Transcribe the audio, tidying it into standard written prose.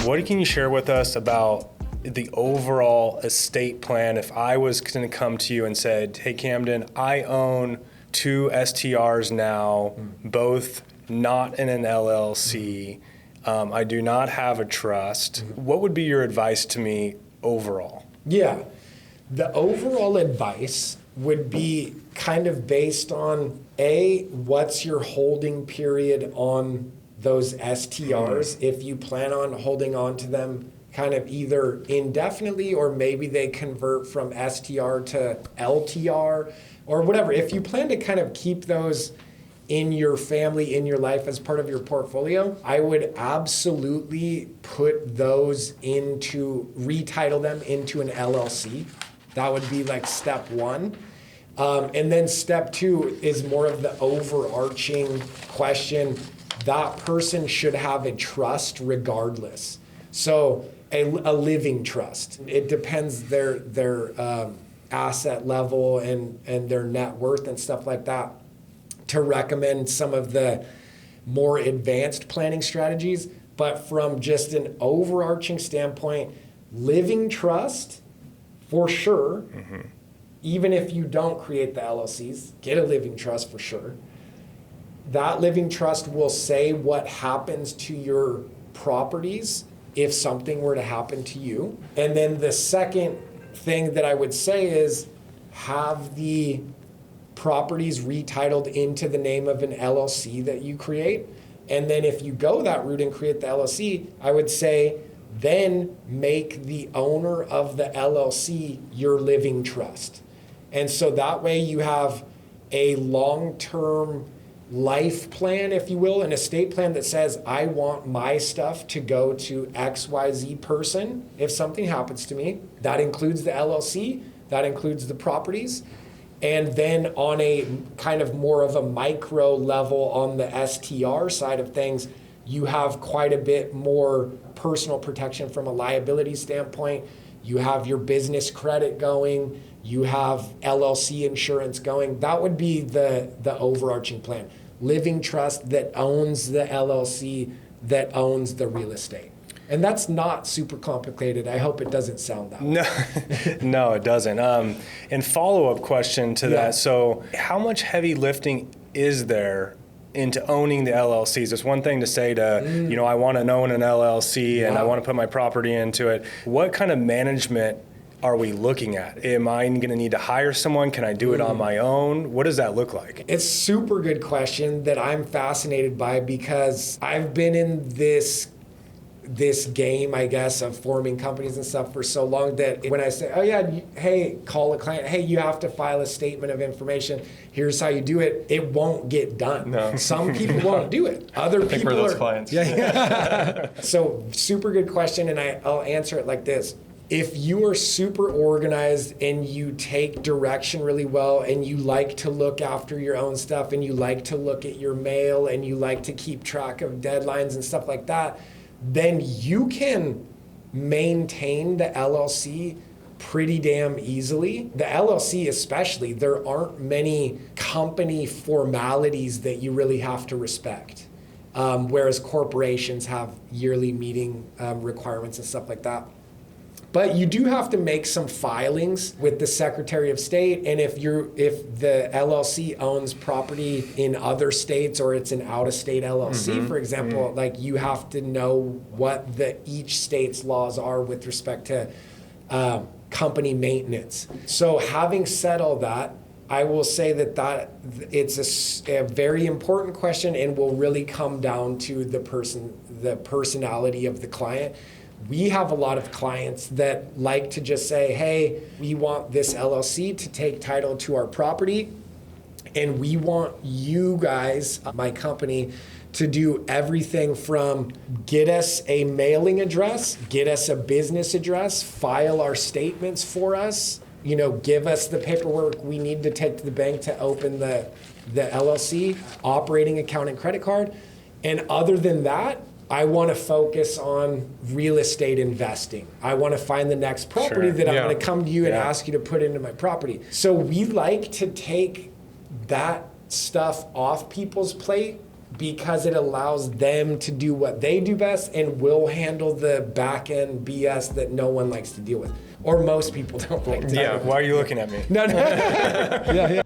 What can you share with us about the overall estate plan? If I was going to come to you and said, hey, Camden, I own 2 STRs now, both not in an LLC. I do not have a trust. What would be your advice to me overall? Yeah, the overall advice would be kind of based on what's your holding period on those STRs, if you plan on holding on to them kind of either indefinitely or maybe they convert from STR to LTR or whatever. If you plan to kind of keep those in your family, in your life as part of your portfolio, I would absolutely put those retitle them into an LLC. That would be like step one. And then step two is more of the overarching question. That person should have a trust regardless. So a living trust. It depends their asset level and their net worth and stuff like that to recommend some of the more advanced planning strategies. But from just an overarching standpoint, living trust for sure. Mm-hmm. Even if you don't create the LLCs, get a living trust for sure. That living trust will say what happens to your properties if something were to happen to you. And then the second thing that I would say is have the properties retitled into the name of an LLC that you create. And then if you go that route and create the LLC, I would say then make the owner of the LLC your living trust. And so that way you have a long-term life plan, if you will, an estate plan that says, I want my stuff to go to XYZ person if something happens to me. That includes the LLC, that includes the properties. And then on a kind of more of a micro level on the STR side of things, you have quite a bit more personal protection from a liability standpoint. You have your business credit going. You have LLC insurance going. That would be the overarching plan. Living trust that owns the LLC, that owns the real estate. And that's not super complicated. I hope it doesn't sound that way. No, it doesn't. And follow-up question to that. So how much heavy lifting is there into owning the LLCs? It's one thing to say I want to own an LLC and I want to put my property into it. What kind of management are we looking at? Am I going to need to hire someone? Can I do it on my own? What does that look like? It's a super good question that I'm fascinated by because I've been in this game, I guess, of forming companies and stuff for so long that when I say, call a client, hey, you have to file a statement of information. Here's how you do it. It won't get done. No. Some people won't do it. Other people think we're those clients. Yeah. So super good question, and I'll answer it like this. If you are super organized and you take direction really well and you like to look after your own stuff and you like to look at your mail and you like to keep track of deadlines and stuff like that, then you can maintain the LLC pretty damn easily. The LLC especially, there aren't many company formalities that you really have to respect. Whereas corporations have yearly meeting requirements and stuff like that. But you do have to make some filings with the Secretary of State, and if the LLC owns property in other states or it's an out-of-state LLC, for example, like you have to know what each state's laws are with respect to company maintenance. So having said all that, I will say that it's a very important question and will really come down to the personality of the client. We have a lot of clients that like to just say, hey, we want this LLC to take title to our property, and we want you guys, my company, to do everything from get us a mailing address, get us a business address, file our statements for us, give us the paperwork we need to take to the bank to open the LLC, operating account and credit card. And other than that, I want to focus on real estate investing. I want to find the next property that I'm going to come to you and ask you to put into my property. So we like to take that stuff off people's plate because it allows them to do what they do best, and we'll handle the back end BS that no one likes to deal with, or most people don't like to deal with. Why are you looking at me? No. Yeah.